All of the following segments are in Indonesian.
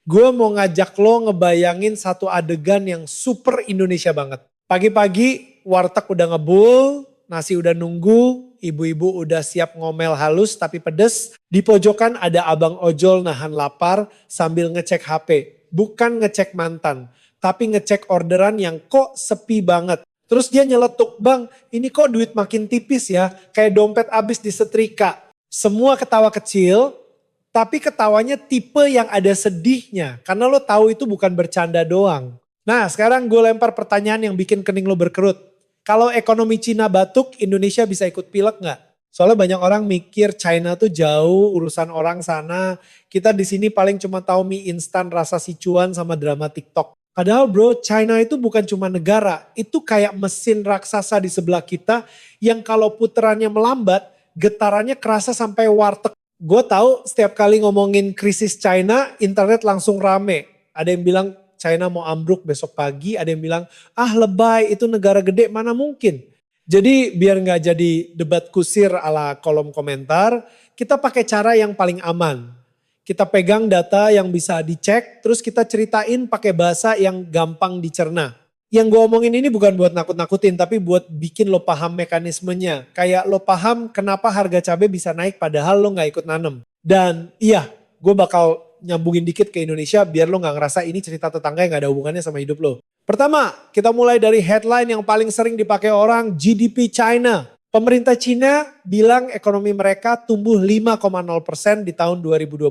Gue mau ngajak lo ngebayangin satu adegan yang super Indonesia banget. Pagi-pagi warteg udah ngebul, nasi udah nunggu, ibu-ibu udah siap ngomel halus tapi pedes. Di pojokan ada abang ojol nahan lapar sambil ngecek HP. Bukan ngecek mantan, tapi ngecek orderan yang kok sepi banget. Terus dia nyeletuk, bang ini kok duit makin tipis ya, kayak dompet abis disetrika. Semua ketawa kecil, tapi ketawanya tipe yang ada sedihnya. Karena lo tahu itu bukan bercanda doang. Nah sekarang gue lempar pertanyaan yang bikin kening lo berkerut. Kalau ekonomi Cina batuk, Indonesia bisa ikut pilek nggak? Soalnya banyak orang mikir China tuh jauh urusan orang sana. Kita di sini paling cuma tahu mie instan rasa Sichuan sama drama TikTok. Padahal bro, China itu bukan cuma negara. Itu kayak mesin raksasa di sebelah kita yang kalau puterannya melambat, getarannya kerasa sampai warteg. Gue tahu setiap kali ngomongin krisis China, internet langsung rame. Ada yang bilang China mau ambruk besok pagi, ada yang bilang ah lebay itu negara gede mana mungkin. Jadi biar nggak jadi debat kusir ala kolom komentar, kita pakai cara yang paling aman. Kita pegang data yang bisa dicek, terus kita ceritain pakai bahasa yang gampang dicerna. Yang gue omongin ini bukan buat nakut-nakutin, tapi buat bikin lo paham mekanismenya. Kayak lo paham kenapa harga cabai bisa naik padahal lo gak ikut nanem. Dan iya, gue bakal nyambungin dikit ke Indonesia biar lo gak ngerasa ini cerita tetangga yang gak ada hubungannya sama hidup lo. Pertama, kita mulai dari headline yang paling sering dipakai orang, GDP China. Pemerintah Cina bilang ekonomi mereka tumbuh 5,0% di tahun 2025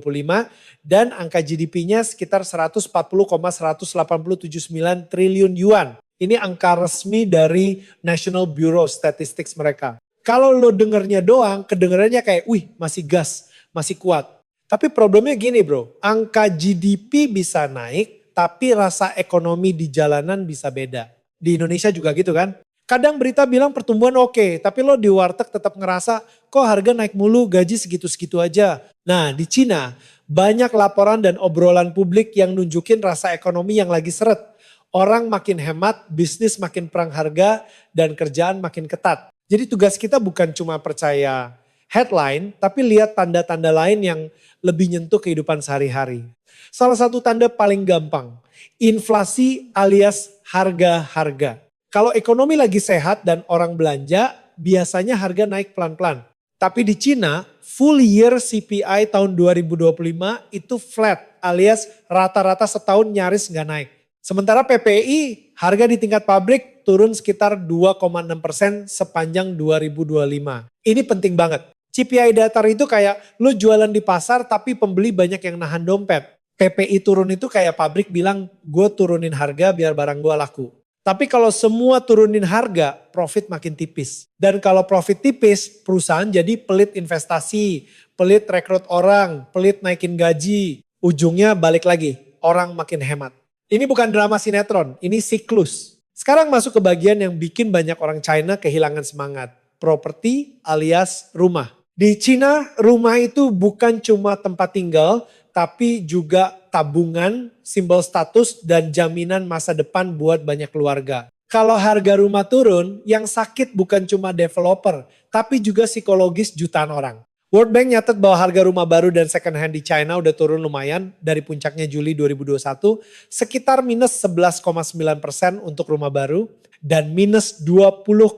dan angka GDP-nya sekitar 140,187,9 triliun yuan. Ini angka resmi dari National Bureau Statistics mereka. Kalau lo dengernya doang, kedengarannya kayak wih masih gas, masih kuat. Tapi problemnya gini bro, angka GDP bisa naik tapi rasa ekonomi di jalanan bisa beda. Di Indonesia juga gitu kan? Kadang berita bilang pertumbuhan oke, tapi lo di warteg tetap ngerasa kok harga naik mulu, gaji segitu-segitu aja. Nah di Cina banyak laporan dan obrolan publik yang nunjukin rasa ekonomi yang lagi seret. Orang makin hemat, bisnis makin perang harga, dan kerjaan makin ketat. Jadi tugas kita bukan cuma percaya headline, tapi lihat tanda-tanda lain yang lebih nyentuh kehidupan sehari-hari. Salah satu tanda paling gampang, inflasi alias harga-harga. Kalau ekonomi lagi sehat dan orang belanja, biasanya harga naik pelan-pelan. Tapi di Cina, full year CPI tahun 2025 itu flat alias rata-rata setahun nyaris nggak naik. Sementara PPI, harga di tingkat pabrik turun sekitar 2,6% sepanjang 2025. Ini penting banget. CPI datar itu kayak lu jualan di pasar tapi pembeli banyak yang nahan dompet. PPI turun itu kayak pabrik bilang gue turunin harga biar barang gue laku. Tapi kalau semua turunin harga, profit makin tipis. Dan kalau profit tipis, perusahaan jadi pelit investasi, pelit rekrut orang, pelit naikin gaji. Ujungnya balik lagi, orang makin hemat. Ini bukan drama sinetron, ini siklus. Sekarang masuk ke bagian yang bikin banyak orang China kehilangan semangat. Properti alias rumah. Di Cina, rumah itu bukan cuma tempat tinggal, tapi juga tabungan, simbol status, dan jaminan masa depan buat banyak keluarga. Kalau harga rumah turun, yang sakit bukan cuma developer, tapi juga psikologis jutaan orang. World Bank nyatet bahwa harga rumah baru dan second hand di China udah turun lumayan dari puncaknya Juli 2021, sekitar minus 11,9% untuk rumah baru dan minus 20,2%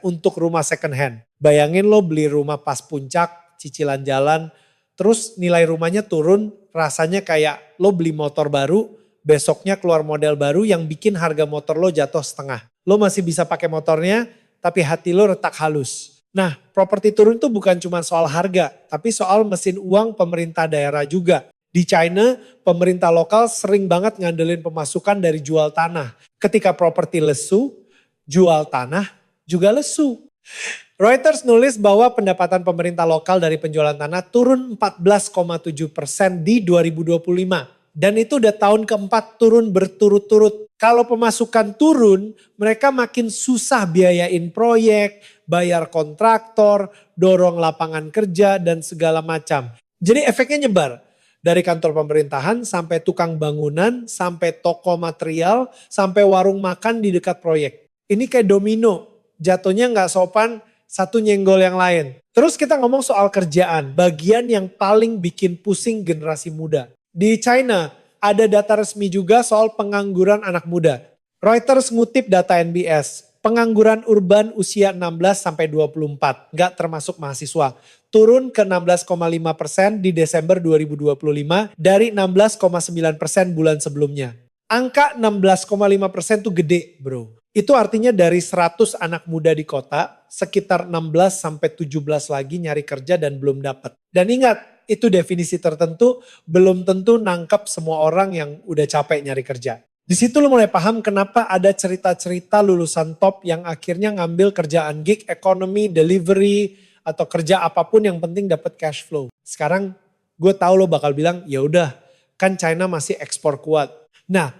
untuk rumah second hand. Bayangin lo beli rumah pas puncak, cicilan jalan, terus nilai rumahnya turun, rasanya kayak lo beli motor baru, besoknya keluar model baru yang bikin harga motor lo jatuh setengah. Lo masih bisa pakai motornya, tapi hati lo retak halus. Nah, properti turun itu bukan cuma soal harga, tapi soal mesin uang pemerintah daerah juga. Di China, pemerintah lokal sering banget ngandelin pemasukan dari jual tanah. Ketika properti lesu, jual tanah juga lesu. Reuters nulis bahwa pendapatan pemerintah lokal dari penjualan tanah turun 14,7% di 2025. Dan itu udah tahun keempat turun berturut-turut. Kalau pemasukan turun, mereka makin susah biayain proyek, bayar kontraktor, dorong lapangan kerja, dan segala macam. Jadi efeknya nyebar. Dari kantor pemerintahan sampai tukang bangunan, sampai toko material, sampai warung makan di dekat proyek. Ini kayak domino, jatuhnya nggak sopan, satu nyenggol yang lain. Terus kita ngomong soal kerjaan, bagian yang paling bikin pusing generasi muda. Di China, ada data resmi juga soal pengangguran anak muda. Reuters ngutip data NBS, pengangguran urban usia 16 sampai 24, nggak termasuk mahasiswa, turun ke 16,5% di Desember 2025 dari 16,9% bulan sebelumnya. Angka 16,5% tuh gede, bro. Itu artinya dari 100 anak muda di kota, sekitar 16 sampai 17 lagi nyari kerja dan belum dapat. Dan ingat, itu definisi tertentu, belum tentu nangkep semua orang yang udah capek nyari kerja. Di situ lo mulai paham kenapa ada cerita-cerita lulusan top yang akhirnya ngambil kerjaan gig economy, delivery, atau kerja apapun yang penting dapat cash flow. Sekarang gue tahu lo bakal bilang, ya udah, kan China masih ekspor kuat. Nah,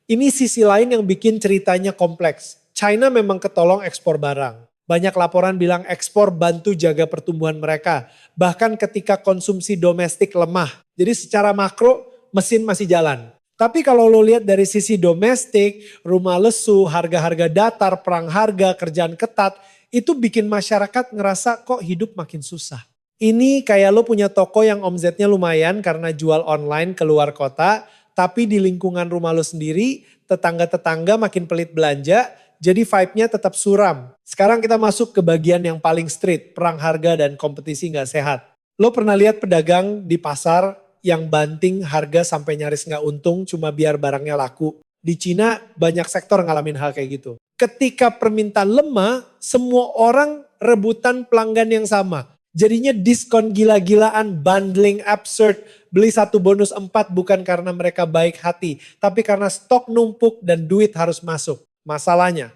ini sisi lain yang bikin ceritanya kompleks. China memang ketolong ekspor barang. Banyak laporan bilang ekspor bantu jaga pertumbuhan mereka. Bahkan ketika konsumsi domestik lemah. Jadi secara makro mesin masih jalan. Tapi kalau lo lihat dari sisi domestik, rumah lesu, harga-harga datar, perang harga, kerjaan ketat, itu bikin masyarakat ngerasa kok hidup makin susah. Ini kayak lo punya toko yang omsetnya lumayan karena jual online keluar kota, tapi di lingkungan rumah lo sendiri, tetangga-tetangga makin pelit belanja, jadi vibe-nya tetap suram. Sekarang kita masuk ke bagian yang paling street, perang harga dan kompetisi gak sehat. Lo pernah lihat pedagang di pasar yang banting harga sampai nyaris gak untung cuma biar barangnya laku. Di Cina banyak sektor ngalamin hal kayak gitu. Ketika permintaan lemah, semua orang rebutan pelanggan yang sama. Jadinya diskon gila-gilaan, bundling absurd, beli 1 bonus 4 bukan karena mereka baik hati, tapi karena stok numpuk dan duit harus masuk. Masalahnya,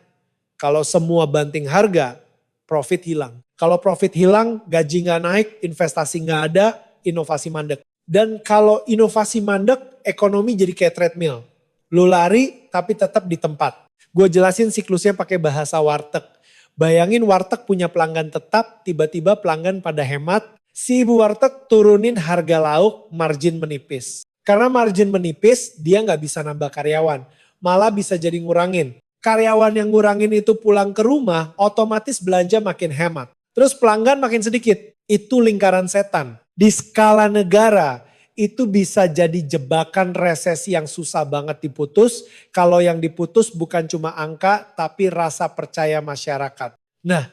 kalau semua banting harga, profit hilang. Kalau profit hilang, gaji gak naik, investasi gak ada, inovasi mandek. Dan kalau inovasi mandek, ekonomi jadi kayak treadmill. Lu lari tapi tetap di tempat. Gue jelasin siklusnya pakai bahasa warteg. Bayangin warteg punya pelanggan tetap, tiba-tiba pelanggan pada hemat. Si ibu warteg turunin harga lauk, margin menipis. Karena margin menipis, dia nggak bisa nambah karyawan. Malah bisa jadi ngurangin. Karyawan yang ngurangin itu pulang ke rumah, otomatis belanja makin hemat. Terus pelanggan makin sedikit. Itu lingkaran setan. Di skala negara, itu bisa jadi jebakan resesi yang susah banget diputus. Kalau yang diputus bukan cuma angka, tapi rasa percaya masyarakat. Nah,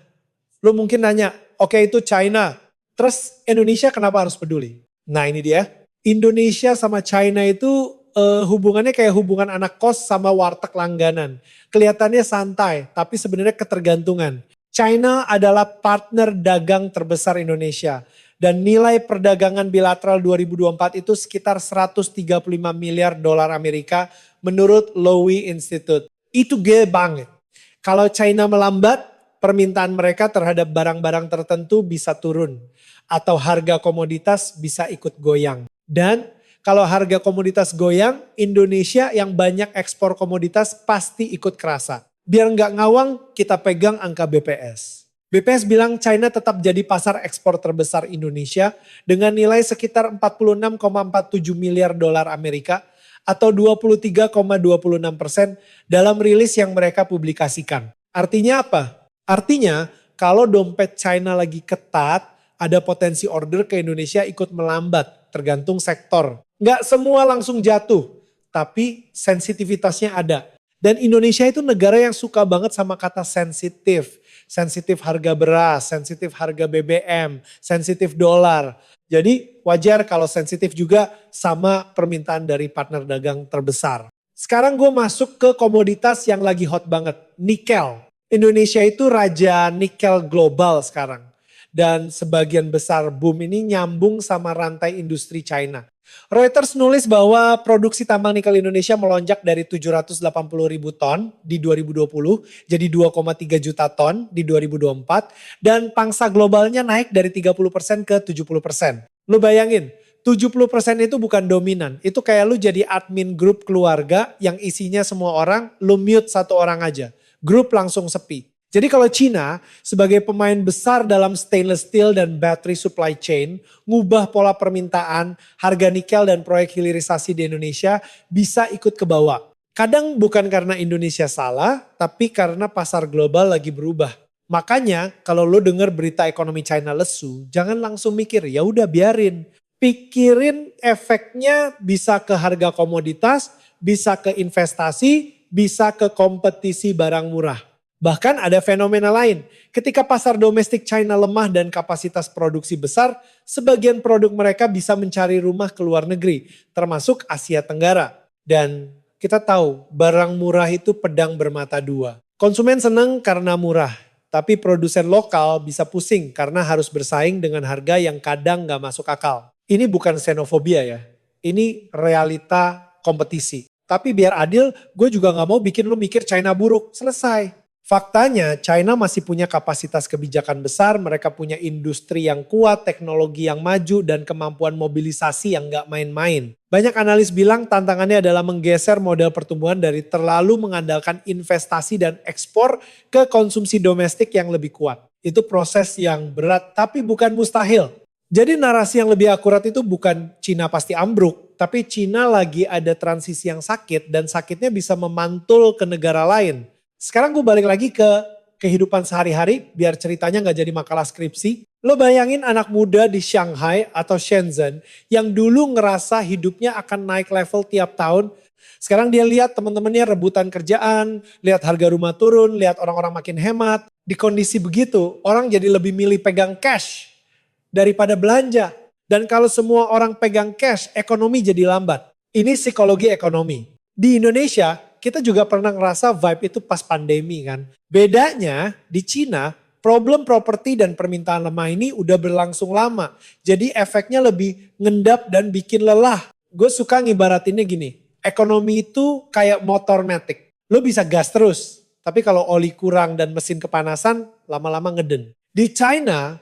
lo mungkin nanya, oke itu China, terus Indonesia kenapa harus peduli? Nah ini dia, Indonesia sama China itu hubungannya kayak hubungan anak kos sama warteg langganan. Kelihatannya santai, tapi sebenarnya ketergantungan. China adalah partner dagang terbesar Indonesia. Dan nilai perdagangan bilateral 2024 itu sekitar 135 miliar dolar Amerika menurut Lowy Institute. Itu gede banget. Kalau China melambat, permintaan mereka terhadap barang-barang tertentu bisa turun. Atau harga komoditas bisa ikut goyang. Dan kalau harga komoditas goyang, Indonesia yang banyak ekspor komoditas pasti ikut kerasa. Biar nggak ngawang, kita pegang angka BPS. BPS bilang China tetap jadi pasar ekspor terbesar Indonesia dengan nilai sekitar 46,47 miliar dolar Amerika atau 23,26% dalam rilis yang mereka publikasikan. Artinya apa? Artinya kalau dompet China lagi ketat, ada potensi order ke Indonesia ikut melambat, tergantung sektor. Nggak semua langsung jatuh, tapi sensitivitasnya ada. Dan Indonesia itu negara yang suka banget sama kata sensitif. Sensitif harga beras, sensitif harga BBM, sensitif dolar. Jadi wajar kalau sensitif juga sama permintaan dari partner dagang terbesar. Sekarang gue masuk ke komoditas yang lagi hot banget, nikel. Indonesia itu raja nikel global sekarang. Dan sebagian besar boom ini nyambung sama rantai industri China. Reuters nulis bahwa produksi tambang nikel Indonesia melonjak dari 780 ribu ton di 2020 jadi 2,3 juta ton di 2024 dan pangsa globalnya naik dari 30% ke 70%. Lu bayangin 70% itu bukan dominan, itu kayak lu jadi admin grup keluarga yang isinya semua orang, lu mute satu orang aja, grup langsung sepi. Jadi kalau China sebagai pemain besar dalam stainless steel dan battery supply chain, ngubah pola permintaan, harga nikel dan proyek hilirisasi di Indonesia bisa ikut ke bawah. Kadang bukan karena Indonesia salah, tapi karena pasar global lagi berubah. Makanya kalau lo dengar berita ekonomi China lesu, jangan langsung mikir ya udah biarin. pikirin efeknya bisa ke harga komoditas, bisa ke investasi, bisa ke kompetisi barang murah. Bahkan ada fenomena lain, ketika pasar domestik China lemah dan kapasitas produksi besar, sebagian produk mereka bisa mencari rumah ke luar negeri, termasuk Asia Tenggara. Dan kita tahu barang murah itu pedang bermata dua. Konsumen senang karena murah, tapi produsen lokal bisa pusing karena harus bersaing dengan harga yang kadang gak masuk akal. Ini bukan xenofobia ya, ini realita kompetisi. Tapi biar adil, gue juga gak mau bikin lu mikir China buruk, selesai. Faktanya China masih punya kapasitas kebijakan besar, mereka punya industri yang kuat, teknologi yang maju, dan kemampuan mobilisasi yang gak main-main. Banyak analis bilang tantangannya adalah menggeser model pertumbuhan dari terlalu mengandalkan investasi dan ekspor ke konsumsi domestik yang lebih kuat. Itu proses yang berat tapi bukan mustahil. Jadi narasi yang lebih akurat itu bukan Cina pasti ambruk, tapi Cina lagi ada transisi yang sakit dan sakitnya bisa memantul ke negara lain. Sekarang gue balik lagi ke kehidupan sehari-hari biar ceritanya gak jadi makalah skripsi. Lo bayangin anak muda di Shanghai atau Shenzhen yang dulu ngerasa hidupnya akan naik level tiap tahun. Sekarang dia lihat teman-temannya rebutan kerjaan, lihat harga rumah turun, lihat orang-orang makin hemat. Di kondisi begitu orang jadi lebih milih pegang cash daripada belanja. Dan kalau semua orang pegang cash, ekonomi jadi lambat. Ini psikologi ekonomi. Di Indonesia, kita juga pernah ngerasa vibe itu pas pandemi kan. Bedanya di Cina, problem properti dan permintaan lemah ini udah berlangsung lama. Jadi efeknya lebih ngendap dan bikin lelah. Gue suka ngibaratinnya gini, ekonomi itu kayak motor matic. Lo bisa gas terus, tapi kalau oli kurang dan mesin kepanasan, lama-lama ngeden. Di China,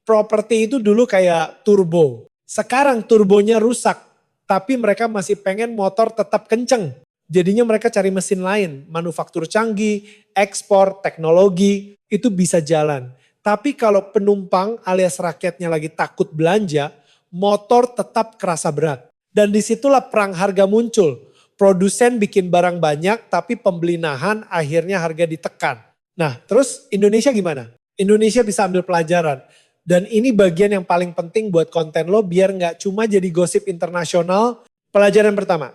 properti itu dulu kayak turbo. Sekarang turbonya rusak, tapi mereka masih pengen motor tetap kenceng. Jadinya mereka cari mesin lain, manufaktur canggih, ekspor, teknologi, itu bisa jalan. Tapi kalau penumpang alias rakyatnya lagi takut belanja, motor tetap kerasa berat. Dan disitulah perang harga muncul. Produsen bikin barang banyak tapi pembeli nahan, akhirnya harga ditekan. Nah terus Indonesia gimana? Indonesia bisa ambil pelajaran. Dan ini bagian yang paling penting buat konten lo biar gak cuma jadi gosip internasional. Pelajaran pertama.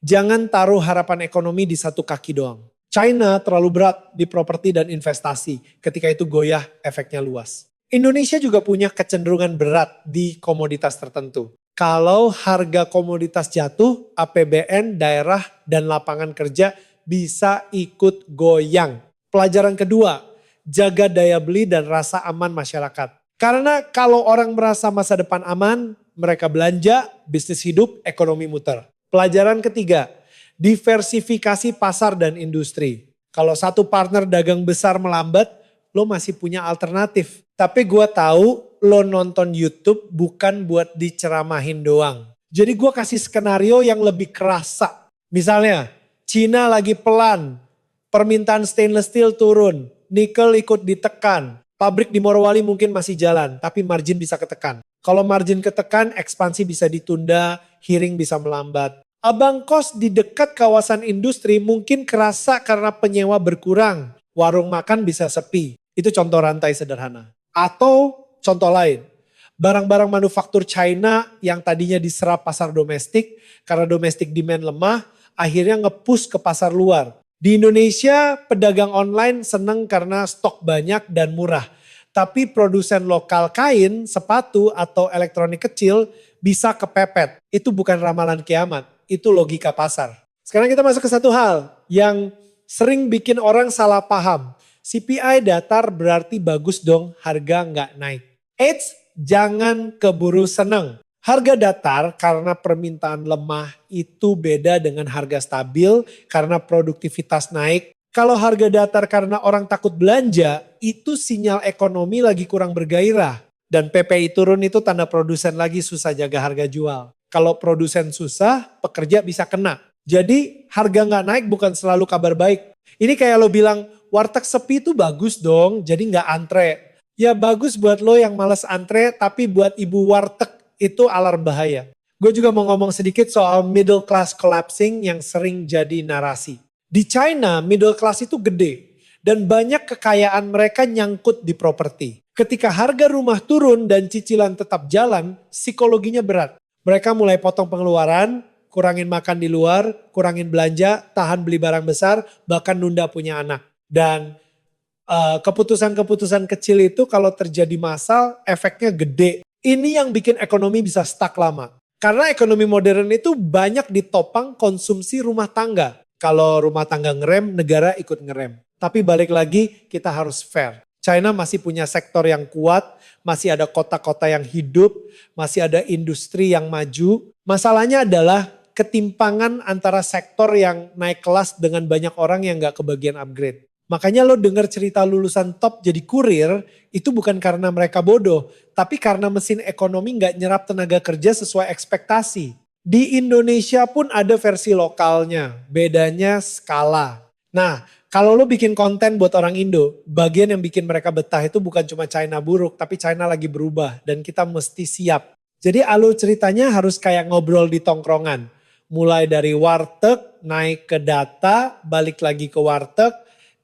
Jangan taruh harapan ekonomi di satu kaki doang. China terlalu berat di properti dan investasi. Ketika itu goyah, efeknya luas. Indonesia juga punya kecenderungan berat di komoditas tertentu. Kalau harga komoditas jatuh, APBN, daerah, dan lapangan kerja bisa ikut goyang. Pelajaran kedua, jaga daya beli dan rasa aman masyarakat. Karena kalau orang merasa masa depan aman, mereka belanja, bisnis hidup, ekonomi muter. Pelajaran ketiga, diversifikasi pasar dan industri. Kalau satu partner dagang besar melambat, lo masih punya alternatif. Tapi gue tahu lo nonton YouTube bukan buat diceramahin doang. Jadi gue kasih skenario yang lebih kerasa. Misalnya, Cina lagi pelan, permintaan stainless steel turun, nikel ikut ditekan, pabrik di Morowali mungkin masih jalan, tapi margin bisa ketekan. Kalau margin ketekan, ekspansi bisa ditunda, hiring bisa melambat. Abang kos di dekat kawasan industri mungkin kerasa karena penyewa berkurang. Warung makan bisa sepi. Itu contoh rantai sederhana. Atau contoh lain, barang-barang manufaktur China yang tadinya diserap pasar domestik, karena domestik demand lemah, akhirnya nge-push ke pasar luar. Di Indonesia, pedagang online seneng karena stok banyak dan murah. Tapi produsen lokal kain, sepatu, atau elektronik kecil bisa kepepet. Itu bukan ramalan kiamat. Itu logika pasar. Sekarang kita masuk ke satu hal yang sering bikin orang salah paham. CPI datar berarti bagus dong, harga nggak naik. Eits, jangan keburu seneng. Harga datar karena permintaan lemah itu beda dengan harga stabil karena produktivitas naik. Kalau harga datar karena orang takut belanja, itu sinyal ekonomi lagi kurang bergairah. Dan PPI turun itu tanda produsen lagi susah jaga harga jual. Kalau produsen susah, pekerja bisa kena. Jadi harga nggak naik bukan selalu kabar baik. Ini kayak lo bilang, warteg sepi itu bagus dong, jadi nggak antre. Ya bagus buat lo yang males antre, tapi buat ibu warteg itu alarm bahaya. Gue juga mau ngomong sedikit soal middle class collapsing yang sering jadi narasi. Di China, middle class itu gede. Dan banyak kekayaan mereka nyangkut di properti. Ketika harga rumah turun dan cicilan tetap jalan, psikologinya berat. Mereka mulai potong pengeluaran, kurangin makan di luar, kurangin belanja, tahan beli barang besar, bahkan nunda punya anak. Dan keputusan-keputusan kecil itu kalau terjadi massal, efeknya gede. Ini yang bikin ekonomi bisa stuck lama. Karena ekonomi modern itu banyak ditopang konsumsi rumah tangga. Kalau rumah tangga ngerem, negara ikut ngerem. Tapi balik lagi, kita harus fair. China masih punya sektor yang kuat, masih ada kota-kota yang hidup, masih ada industri yang maju. Masalahnya adalah ketimpangan antara sektor yang naik kelas dengan banyak orang yang gak kebagian upgrade. Makanya lo denger cerita lulusan top jadi kurir, itu bukan karena mereka bodoh, tapi karena mesin ekonomi gak nyerap tenaga kerja sesuai ekspektasi. Di Indonesia pun ada versi lokalnya, bedanya skala. Nah, kalau lo bikin konten buat orang Indo, bagian yang bikin mereka betah itu bukan cuma China buruk, tapi China lagi berubah dan kita mesti siap. Jadi alur ceritanya harus kayak ngobrol di tongkrongan. Mulai dari warteg, naik ke data, balik lagi ke warteg,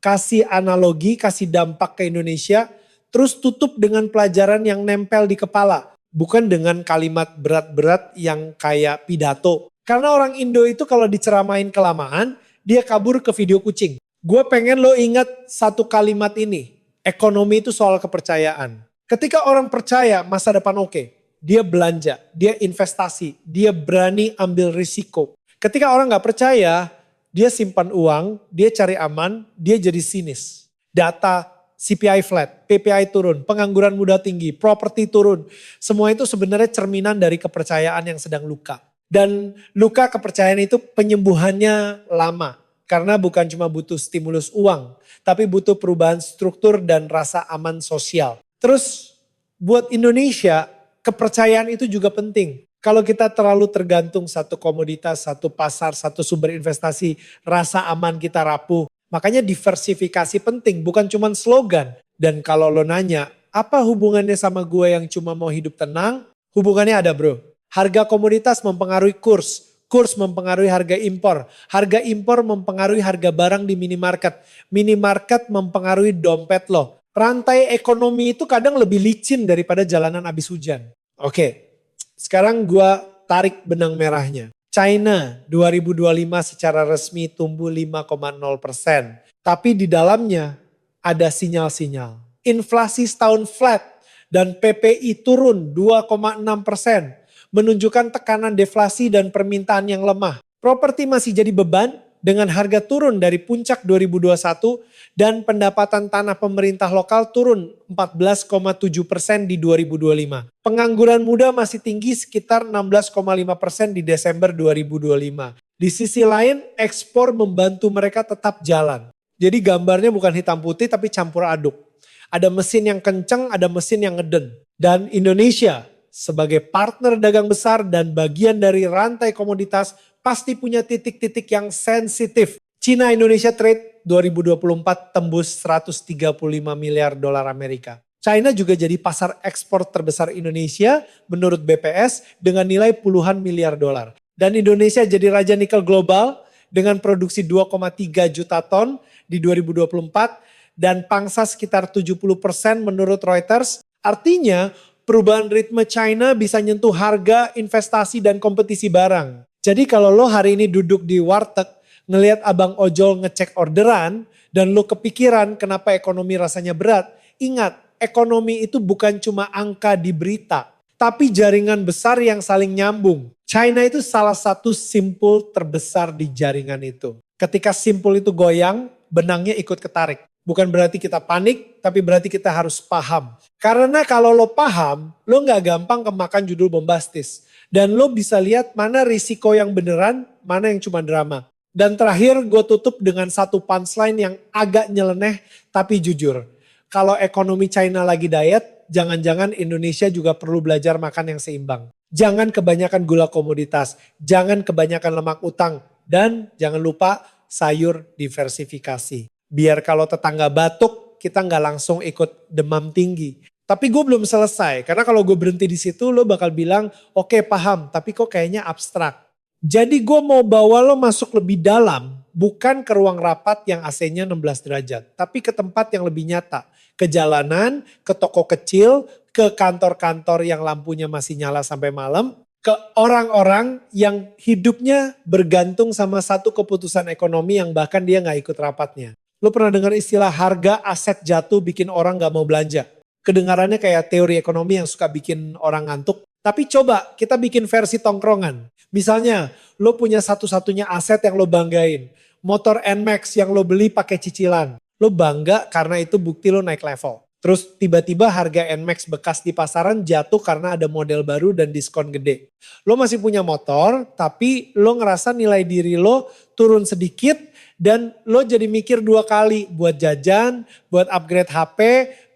kasih analogi, kasih dampak ke Indonesia, terus tutup dengan pelajaran yang nempel di kepala. Bukan dengan kalimat berat-berat yang kayak pidato. Karena orang Indo itu kalau diceramain kelamaan, dia kabur ke video kucing. Gue pengen lo ingat satu kalimat ini. Ekonomi itu soal kepercayaan. Ketika orang percaya masa depan oke, dia belanja, dia investasi, dia berani ambil risiko. Ketika orang gak percaya, dia simpan uang, dia cari aman, dia jadi sinis. Data CPI flat, PPI turun, pengangguran muda tinggi, properti turun. Semua itu sebenarnya cerminan dari kepercayaan yang sedang luka. Dan luka kepercayaan itu penyembuhannya lama. Karena bukan cuma butuh stimulus uang, tapi butuh perubahan struktur dan rasa aman sosial. Terus buat Indonesia, kepercayaan itu juga penting. Kalau kita terlalu tergantung satu komoditas, satu pasar, satu sumber investasi, rasa aman kita rapuh. Makanya diversifikasi penting, bukan cuma slogan. Dan kalau lo nanya, apa hubungannya sama gue yang cuma mau hidup tenang? Hubungannya ada bro. Harga komoditas mempengaruhi kurs. Kurs mempengaruhi harga impor. Harga impor mempengaruhi harga barang di minimarket. Minimarket mempengaruhi dompet lo. Rantai ekonomi itu kadang lebih licin daripada jalanan abis hujan. Oke, sekarang gua tarik benang merahnya. China 2025 secara resmi tumbuh 5,0%. Tapi di dalamnya ada sinyal-sinyal. Inflasi setahun flat dan PPI turun 2,6%. Menunjukkan tekanan deflasi dan permintaan yang lemah. Properti masih jadi beban dengan harga turun dari puncak 2021 dan pendapatan tanah pemerintah lokal turun 14,7% di 2025. Pengangguran muda masih tinggi sekitar 16,5% di Desember 2025. Di sisi lain ekspor membantu mereka tetap jalan. Jadi gambarnya bukan hitam putih tapi campur aduk. Ada mesin yang kencang, ada mesin yang ngeden. Dan Indonesia sebagai partner dagang besar dan bagian dari rantai komoditas pasti punya titik-titik yang sensitif. China-Indonesia trade 2024 tembus 135 miliar dolar Amerika. China juga jadi pasar ekspor terbesar Indonesia menurut BPS dengan nilai puluhan miliar dolar. Dan Indonesia jadi raja nikel global dengan produksi 2,3 juta ton di 2024 dan pangsa sekitar 70% menurut Reuters. Artinya perubahan ritme China bisa nyentuh harga, investasi, dan kompetisi barang. Jadi kalau lo hari ini duduk di warteg, ngelihat abang ojol ngecek orderan, dan lo kepikiran kenapa ekonomi rasanya berat, ingat, ekonomi itu bukan cuma angka di berita, tapi jaringan besar yang saling nyambung. China itu salah satu simpul terbesar di jaringan itu. Ketika simpul itu goyang, benangnya ikut ketarik. Bukan berarti kita panik, tapi berarti kita harus paham. Karena kalau lo paham, lo gak gampang kemakan judul bombastis. Dan lo bisa lihat mana risiko yang beneran, mana yang cuma drama. Dan terakhir gue tutup dengan satu punchline yang agak nyeleneh, tapi jujur. Kalau ekonomi China lagi diet, jangan-jangan Indonesia juga perlu belajar makan yang seimbang. Jangan kebanyakan gula komoditas, jangan kebanyakan lemak utang, dan jangan lupa sayur diversifikasi. Biar kalau tetangga batuk, kita nggak langsung ikut demam tinggi. Tapi gue belum selesai, karena kalau gue berhenti di situ lo bakal bilang, oke, paham, tapi kok kayaknya abstrak. Jadi gue mau bawa lo masuk lebih dalam bukan ke ruang rapat yang AC-nya 16 derajat, tapi ke tempat yang lebih nyata. Ke jalanan, ke toko kecil, ke kantor-kantor yang lampunya masih nyala sampai malam, ke orang-orang yang hidupnya bergantung sama satu keputusan ekonomi yang bahkan dia nggak ikut rapatnya. Lo pernah dengar istilah harga aset jatuh bikin orang nggak mau belanja? Kedengarannya kayak teori ekonomi yang suka bikin orang ngantuk. Tapi coba kita bikin versi tongkrongan. Misalnya lo punya satu-satunya aset yang lo banggain. Motor NMAX yang lo beli pakai cicilan. Lo bangga karena itu bukti lo naik level. Terus tiba-tiba harga NMAX bekas di pasaran jatuh karena ada model baru dan diskon gede. Lo masih punya motor, tapi lo ngerasa nilai diri lo turun sedikit dan lo jadi mikir 2 kali buat jajan, buat upgrade HP,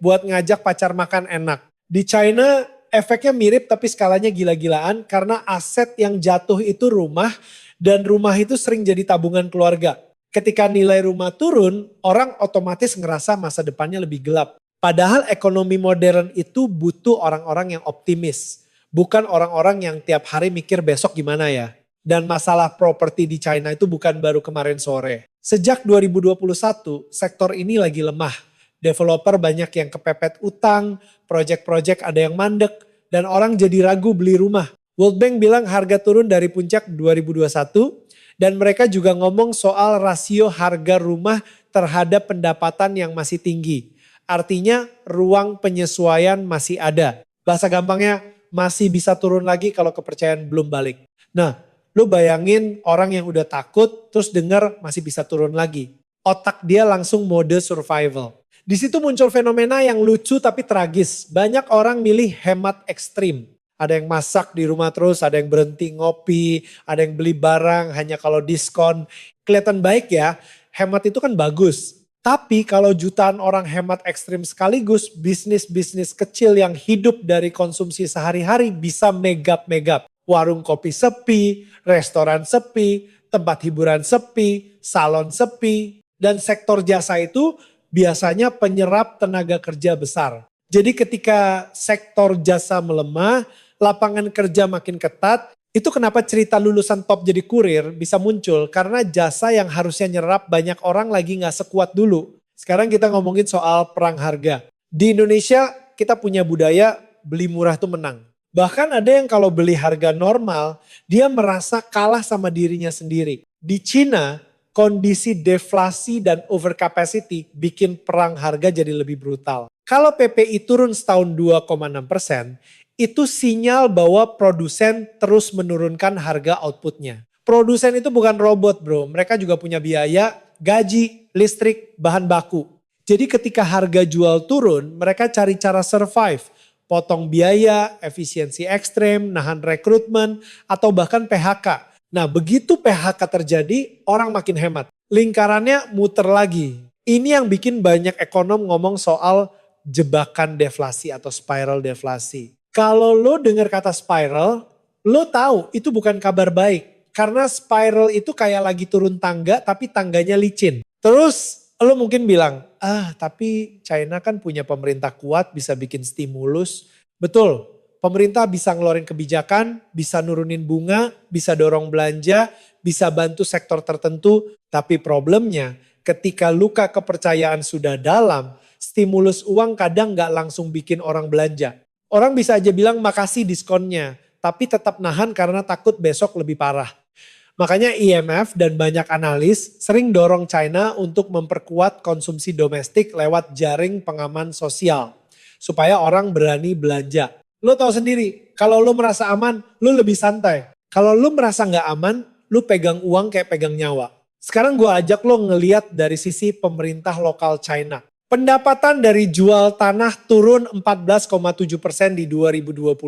buat ngajak pacar makan enak. Di China efeknya mirip tapi skalanya gila-gilaan karena aset yang jatuh itu rumah dan rumah itu sering jadi tabungan keluarga. Ketika nilai rumah turun, orang otomatis ngerasa masa depannya lebih gelap. Padahal ekonomi modern itu butuh orang-orang yang optimis. Bukan orang-orang yang tiap hari mikir besok gimana ya. Dan masalah properti di China itu bukan baru kemarin sore. Sejak 2021, sektor ini lagi lemah. Developer banyak yang kepepet utang, proyek-proyek ada yang mandek, dan orang jadi ragu beli rumah. World Bank bilang harga turun dari puncak 2021, dan mereka juga ngomong soal rasio harga rumah terhadap pendapatan yang masih tinggi. Artinya ruang penyesuaian masih ada. Bahasa gampangnya masih bisa turun lagi kalau kepercayaan belum balik. Nah, lu bayangin orang yang udah takut terus dengar masih bisa turun lagi. Otak dia langsung mode survival. Di situ muncul fenomena yang lucu tapi tragis. Banyak orang milih hemat ekstrim. Ada yang masak di rumah terus, ada yang berhenti ngopi, ada yang beli barang hanya kalau diskon. Kelihatan baik ya, hemat itu kan bagus. Tapi kalau jutaan orang hemat ekstrim sekaligus, bisnis-bisnis kecil yang hidup dari konsumsi sehari-hari bisa megap-megap. Warung kopi sepi, restoran sepi, tempat hiburan sepi, salon sepi. Dan sektor jasa itu biasanya penyerap tenaga kerja besar. Jadi ketika sektor jasa melemah, lapangan kerja makin ketat, itu kenapa cerita lulusan top jadi kurir bisa muncul. Karena jasa yang harusnya nyerap banyak orang lagi gak sekuat dulu. Sekarang kita ngomongin soal perang harga. Di Indonesia kita punya budaya beli murah tuh menang. Bahkan ada yang kalau beli harga normal, dia merasa kalah sama dirinya sendiri. Di Cina, kondisi deflasi dan overcapacity bikin perang harga jadi lebih brutal. Kalau PPI turun setahun 2,6%, itu sinyal bahwa produsen terus menurunkan harga outputnya. Produsen itu bukan robot bro, mereka juga punya biaya, gaji, listrik, bahan baku. Jadi ketika harga jual turun, mereka cari cara survive. Potong biaya, efisiensi ekstrem, nahan rekrutmen, atau bahkan PHK. Nah begitu PHK terjadi, orang makin hemat. Lingkarannya muter lagi. Ini yang bikin banyak ekonom ngomong soal jebakan deflasi atau spiral deflasi. Kalau lo dengar kata spiral, lo tahu itu bukan kabar baik. Karena spiral itu kayak lagi turun tangga tapi tangganya licin. Terus lo mungkin bilang, tapi China kan punya pemerintah kuat bisa bikin stimulus. Betul, pemerintah bisa ngeluarin kebijakan, bisa nurunin bunga, bisa dorong belanja, bisa bantu sektor tertentu. Tapi problemnya ketika luka kepercayaan sudah dalam, stimulus uang kadang gak langsung bikin orang belanja. Orang bisa aja bilang makasih diskonnya, tapi tetap nahan karena takut besok lebih parah. Makanya IMF dan banyak analis sering dorong China untuk memperkuat konsumsi domestik lewat jaring pengaman sosial. Supaya orang berani belanja. Lo tahu sendiri, kalau lo merasa aman, lo lebih santai. Kalau lo merasa gak aman, lo pegang uang kayak pegang nyawa. Sekarang gue ajak lo ngeliat dari sisi pemerintah lokal China. Pendapatan dari jual tanah turun 14,7% di 2025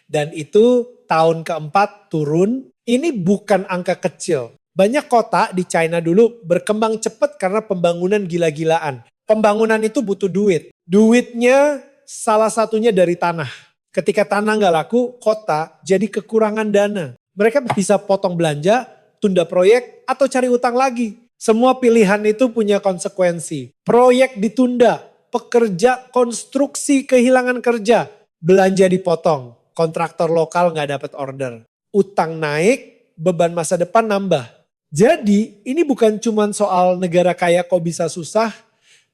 dan itu tahun keempat turun. Ini bukan angka kecil. Banyak kota di China dulu berkembang cepat karena pembangunan gila-gilaan. Pembangunan itu butuh duit. Duitnya salah satunya dari tanah. Ketika tanah nggak laku, kota jadi kekurangan dana. Mereka bisa potong belanja, tunda proyek, atau cari utang lagi. Semua pilihan itu punya konsekuensi. Proyek ditunda, pekerja konstruksi kehilangan kerja, belanja dipotong, kontraktor lokal nggak dapat order. Utang naik, beban masa depan nambah. Jadi ini bukan cuma soal negara kaya kok bisa susah,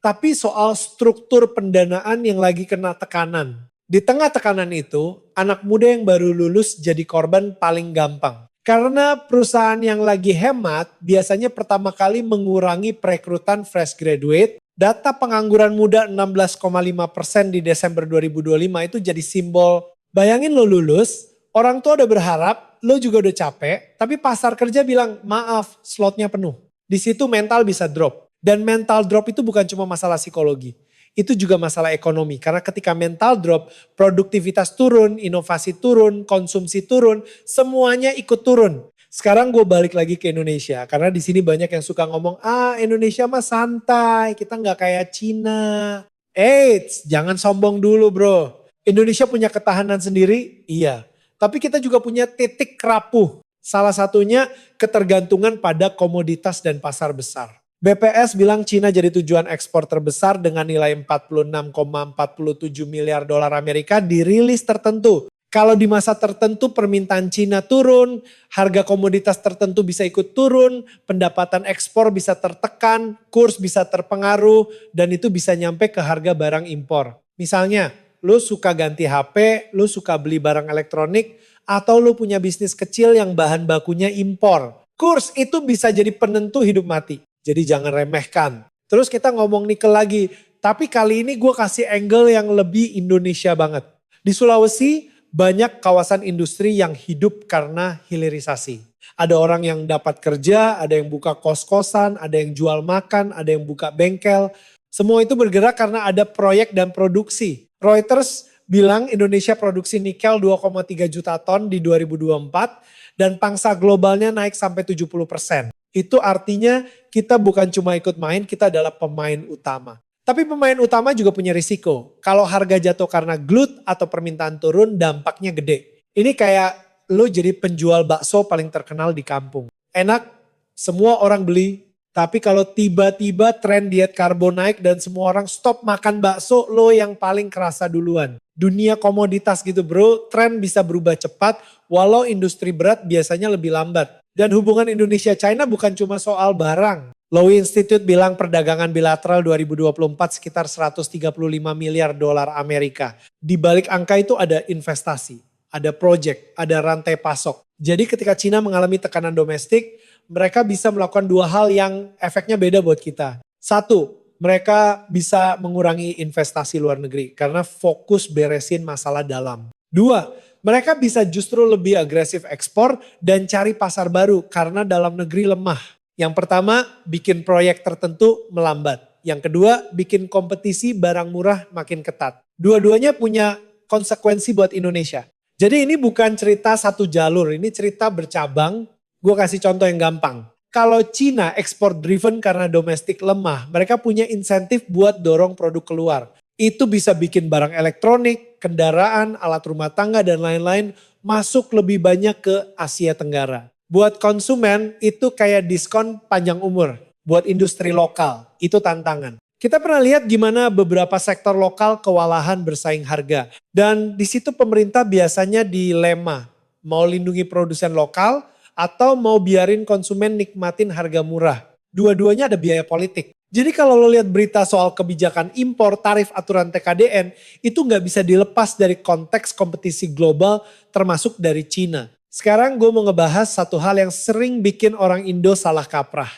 tapi soal struktur pendanaan yang lagi kena tekanan. Di tengah tekanan itu, anak muda yang baru lulus jadi korban paling gampang. Karena perusahaan yang lagi hemat biasanya pertama kali mengurangi perekrutan fresh graduate. Data pengangguran muda 16,5% di Desember 2025 itu jadi simbol. Bayangin lo lulus, orang tua udah berharap, lo juga udah capek, tapi pasar kerja bilang maaf slotnya penuh. Di situ mental bisa drop. Dan mental drop itu bukan cuma masalah psikologi. Itu juga masalah ekonomi. Karena ketika mental drop, produktivitas turun, inovasi turun, konsumsi turun, semuanya ikut turun. Sekarang gue balik lagi ke Indonesia. Karena di sini banyak yang suka ngomong, Indonesia mah santai, kita nggak kayak Cina. Eits, jangan sombong dulu bro. Indonesia punya ketahanan sendiri? Iya. Tapi kita juga punya titik rapuh. Salah satunya ketergantungan pada komoditas dan pasar besar. BPS bilang Cina jadi tujuan ekspor terbesar dengan nilai 46,47 miliar dolar Amerika di rilis tertentu. Kalau di masa tertentu permintaan Cina turun, harga komoditas tertentu bisa ikut turun, pendapatan ekspor bisa tertekan, kurs bisa terpengaruh, dan itu bisa nyampe ke harga barang impor. Misalnya, lu suka ganti HP, lu suka beli barang elektronik, atau lu punya bisnis kecil yang bahan bakunya impor. Kurs itu bisa jadi penentu hidup mati. Jadi jangan remehkan. Terus kita ngomong nikel lagi. Tapi kali ini gue kasih angle yang lebih Indonesia banget. Di Sulawesi banyak kawasan industri yang hidup karena hilirisasi. Ada orang yang dapat kerja, ada yang buka kos-kosan, ada yang jual makan, ada yang buka bengkel. Semua itu bergerak karena ada proyek dan produksi. Reuters bilang Indonesia produksi nikel 2,3 juta ton di 2024 dan pangsa globalnya naik sampai 70%. Itu artinya kita bukan cuma ikut main, kita adalah pemain utama. Tapi pemain utama juga punya risiko. Kalau harga jatuh karena glut atau permintaan turun, dampaknya gede. Ini kayak lo jadi penjual bakso paling terkenal di kampung. Enak, semua orang beli. Tapi kalau tiba-tiba tren diet karbo naik dan semua orang stop makan bakso, lo yang paling kerasa duluan. Dunia komoditas gitu bro, tren bisa berubah cepat walau industri berat biasanya lebih lambat. Dan hubungan Indonesia-China bukan cuma soal barang. Lowy Institute bilang perdagangan bilateral 2024 sekitar 135 miliar dolar Amerika. Di balik angka itu ada investasi, ada project, ada rantai pasok. Jadi ketika China mengalami tekanan domestik, mereka bisa melakukan dua hal yang efeknya beda buat kita. Satu, mereka bisa mengurangi investasi luar negeri karena fokus beresin masalah dalam. Dua, mereka bisa justru lebih agresif ekspor dan cari pasar baru karena dalam negeri lemah. Yang pertama, bikin proyek tertentu melambat. Yang kedua, bikin kompetisi barang murah makin ketat. Dua-duanya punya konsekuensi buat Indonesia. Jadi ini bukan cerita satu jalur, ini cerita bercabang. Gue kasih contoh yang gampang. Kalau Cina ekspor driven karena domestik lemah, mereka punya insentif buat dorong produk keluar. Itu bisa bikin barang elektronik, kendaraan, alat rumah tangga dan lain-lain masuk lebih banyak ke Asia Tenggara. Buat konsumen itu kayak diskon panjang umur. Buat industri lokal itu tantangan. Kita pernah lihat gimana beberapa sektor lokal kewalahan bersaing harga. Dan di situ pemerintah biasanya dilema. Mau lindungi produsen lokal atau mau biarin konsumen nikmatin harga murah. Dua-duanya ada biaya politik. Jadi kalau lo lihat berita soal kebijakan impor, tarif, aturan TKDN, itu nggak bisa dilepas dari konteks kompetisi global termasuk dari Cina. Sekarang gue mau ngebahas satu hal yang sering bikin orang Indo salah kaprah.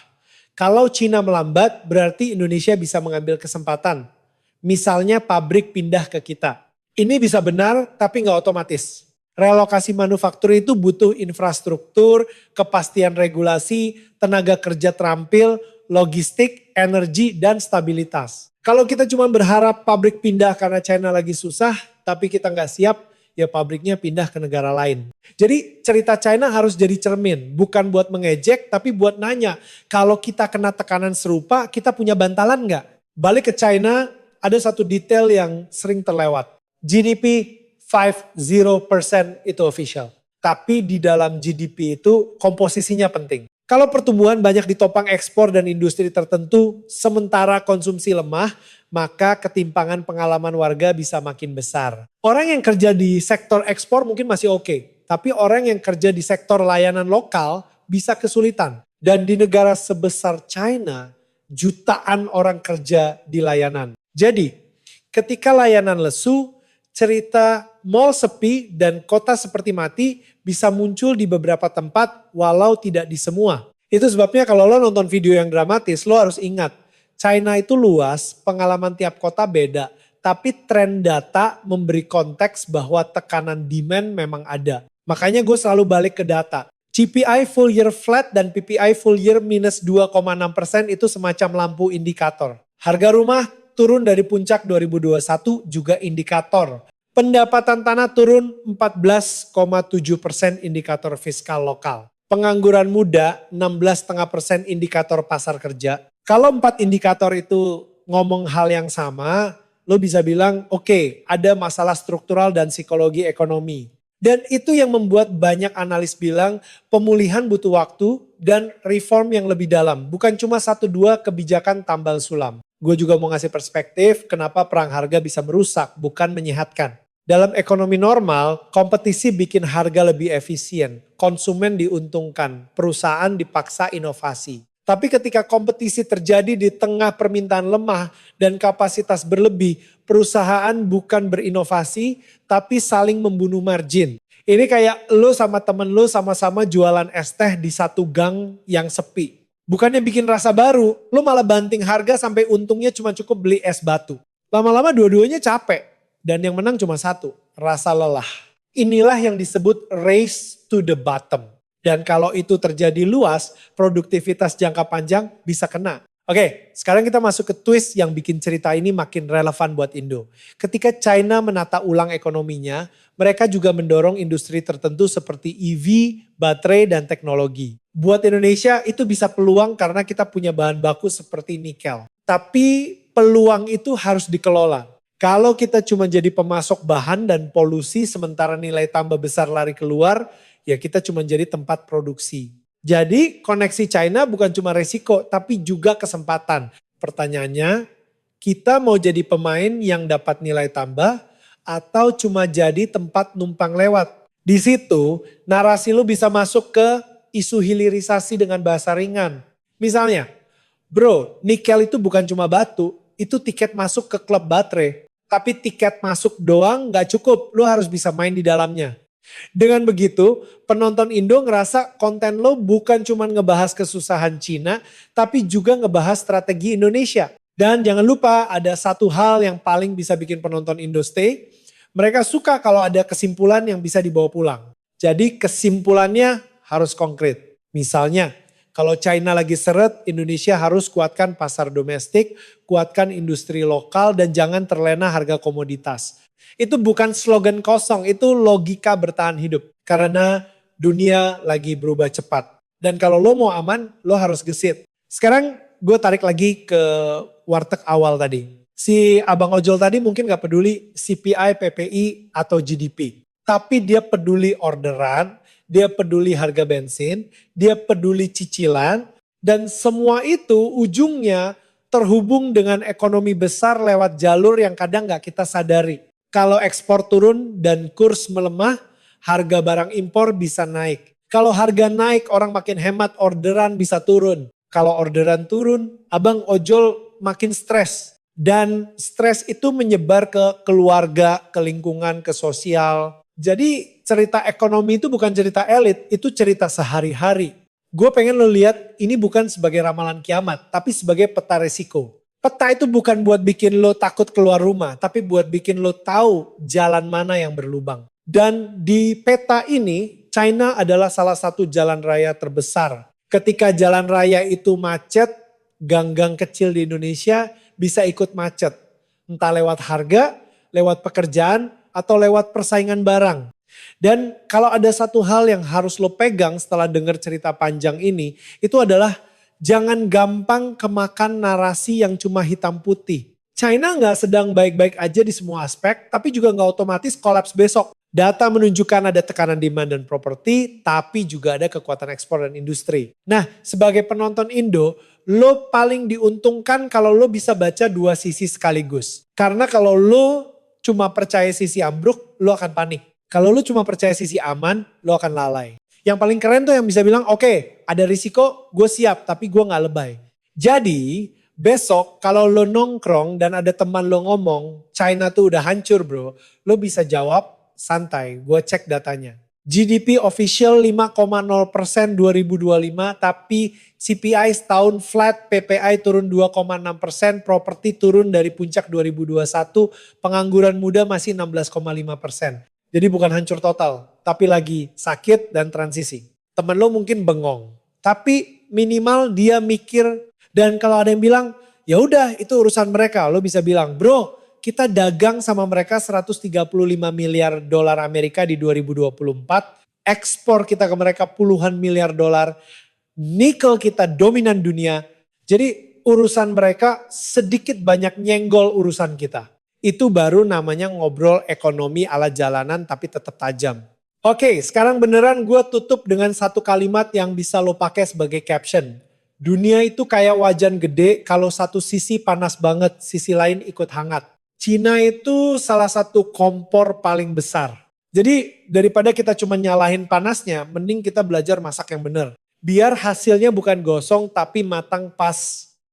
Kalau Cina melambat berarti Indonesia bisa mengambil kesempatan. Misalnya pabrik pindah ke kita. Ini bisa benar tapi nggak otomatis. Relokasi manufaktur itu butuh infrastruktur, kepastian regulasi, tenaga kerja terampil, logistik, energi, dan stabilitas. Kalau kita cuma berharap pabrik pindah karena China lagi susah, tapi kita nggak siap, ya pabriknya pindah ke negara lain. Jadi cerita China harus jadi cermin, bukan buat mengejek, tapi buat nanya, kalau kita kena tekanan serupa, kita punya bantalan nggak? Balik ke China, ada satu detail yang sering terlewat. GDP 50% itu official. Tapi di dalam GDP itu komposisinya penting. Kalau pertumbuhan banyak ditopang ekspor dan industri tertentu, sementara konsumsi lemah, maka ketimpangan pengalaman warga bisa makin besar. Orang yang kerja di sektor ekspor mungkin masih oke, tapi orang yang kerja di sektor layanan lokal bisa kesulitan. Dan di negara sebesar China, jutaan orang kerja di layanan. Jadi, ketika layanan lesu, cerita mall sepi dan kota seperti mati bisa muncul di beberapa tempat walau tidak di semua. Itu sebabnya kalau lo nonton video yang dramatis, lo harus ingat, China itu luas, pengalaman tiap kota beda. Tapi tren data memberi konteks bahwa tekanan demand memang ada. Makanya gue selalu balik ke data. CPI full year flat dan PPI full year minus 2,6% itu semacam lampu indikator. Harga rumah turun dari puncak 2021 juga indikator. Pendapatan tanah turun 14,7% indikator fiskal lokal. Pengangguran muda 16,5% indikator pasar kerja. Kalau 4 indikator itu ngomong hal yang sama, lo bisa bilang oke, ada masalah struktural dan psikologi ekonomi. Dan itu yang membuat banyak analis bilang pemulihan butuh waktu dan reform yang lebih dalam. Bukan cuma 1-2 kebijakan tambal sulam. Gue juga mau ngasih perspektif kenapa perang harga bisa merusak, bukan menyehatkan. Dalam ekonomi normal, kompetisi bikin harga lebih efisien. Konsumen diuntungkan, perusahaan dipaksa inovasi. Tapi ketika kompetisi terjadi di tengah permintaan lemah dan kapasitas berlebih, perusahaan bukan berinovasi tapi saling membunuh margin. Ini kayak lo sama temen lo sama-sama jualan es teh di satu gang yang sepi. Bukannya bikin rasa baru, lo malah banting harga sampai untungnya cuma cukup beli es batu. Lama-lama dua-duanya capek dan yang menang cuma satu, rasa lelah. Inilah yang disebut race to the bottom. Dan kalau itu terjadi luas, produktivitas jangka panjang bisa kena. Oke, sekarang kita masuk ke twist yang bikin cerita ini makin relevan buat Indo. Ketika China menata ulang ekonominya, mereka juga mendorong industri tertentu seperti EV, baterai, dan teknologi. Buat Indonesia itu bisa peluang karena kita punya bahan baku seperti nikel. Tapi peluang itu harus dikelola. Kalau kita cuma jadi pemasok bahan dan polusi sementara nilai tambah besar lari keluar, ya kita cuma jadi tempat produksi. Jadi koneksi China bukan cuma resiko tapi juga kesempatan. Pertanyaannya, kita mau jadi pemain yang dapat nilai tambah atau cuma jadi tempat numpang lewat? Di situ narasi lu bisa masuk ke isu hilirisasi dengan bahasa ringan. Misalnya, bro, nikel itu bukan cuma batu, itu tiket masuk ke klub baterai. Tapi tiket masuk doang gak cukup, lu harus bisa main di dalamnya. Dengan begitu, penonton Indo ngerasa konten lo bukan cuma ngebahas kesusahan Cina, tapi juga ngebahas strategi Indonesia. Dan jangan lupa ada satu hal yang paling bisa bikin penonton Indo stay. Mereka suka kalau ada kesimpulan yang bisa dibawa pulang. Jadi kesimpulannya harus konkret. Misalnya, kalau China lagi seret, Indonesia harus kuatkan pasar domestik, kuatkan industri lokal, dan jangan terlena harga komoditas. Itu bukan slogan kosong, itu logika bertahan hidup. Karena dunia lagi berubah cepat. Dan kalau lo mau aman, lo harus gesit. Sekarang gue tarik lagi ke warteg awal tadi. Si abang ojol tadi mungkin gak peduli CPI, PPI, atau GDP. Tapi dia peduli orderan, dia peduli harga bensin, dia peduli cicilan. Dan semua itu ujungnya terhubung dengan ekonomi besar lewat jalur yang kadang gak kita sadari. Kalau ekspor turun dan kurs melemah, harga barang impor bisa naik. Kalau harga naik, orang makin hemat, orderan bisa turun. Kalau orderan turun, abang ojol makin stres. Dan stres itu menyebar ke keluarga, ke lingkungan, ke sosial. Jadi cerita ekonomi itu bukan cerita elit, itu cerita sehari-hari. Gue pengen lo lihat ini bukan sebagai ramalan kiamat, tapi sebagai peta resiko. Peta itu bukan buat bikin lo takut keluar rumah, tapi buat bikin lo tahu jalan mana yang berlubang. Dan di peta ini, China adalah salah satu jalan raya terbesar. Ketika jalan raya itu macet, gang-gang kecil di Indonesia bisa ikut macet. Entah lewat harga, lewat pekerjaan, atau lewat persaingan barang. Dan kalau ada satu hal yang harus lo pegang setelah dengar cerita panjang ini, itu adalah jangan gampang kemakan narasi yang cuma hitam putih. China nggak sedang baik-baik aja di semua aspek, tapi juga nggak otomatis kolaps besok. Data menunjukkan ada tekanan demand dan properti, tapi juga ada kekuatan ekspor dan industri. Nah, sebagai penonton Indo, lo paling diuntungkan kalau lo bisa baca dua sisi sekaligus. Karena kalau lo cuma percaya sisi ambruk, lo akan panik. Kalau lo cuma percaya sisi aman, lo akan lalai. Yang paling keren tuh yang bisa bilang, oke, ada risiko, gue siap, tapi gue gak lebay. Jadi besok kalau lo nongkrong dan ada teman lo ngomong, China tuh udah hancur bro, lo bisa jawab santai, gue cek datanya. GDP official 5,0% 2025, tapi CPI setahun flat, PPI turun 2,6%, properti turun dari puncak 2021, pengangguran muda masih 16,5%. Jadi bukan hancur total, tapi lagi sakit dan transisi. Temen lo mungkin bengong, tapi minimal dia mikir. Dan kalau ada yang bilang, ya udah itu urusan mereka, lo bisa bilang, bro, kita dagang sama mereka 135 miliar dolar Amerika di 2024, ekspor kita ke mereka puluhan miliar dolar, nikel kita dominan dunia. Jadi urusan mereka sedikit banyak nyenggol urusan kita. Itu baru namanya ngobrol ekonomi ala jalanan tapi tetap tajam. Oke, sekarang beneran gue tutup dengan satu kalimat yang bisa lo pakai sebagai caption. Dunia itu kayak wajan gede, kalau satu sisi panas banget, sisi lain ikut hangat. Cina itu salah satu kompor paling besar. Jadi daripada kita cuma nyalahin panasnya, mending kita belajar masak yang bener. Biar hasilnya bukan gosong tapi matang pas.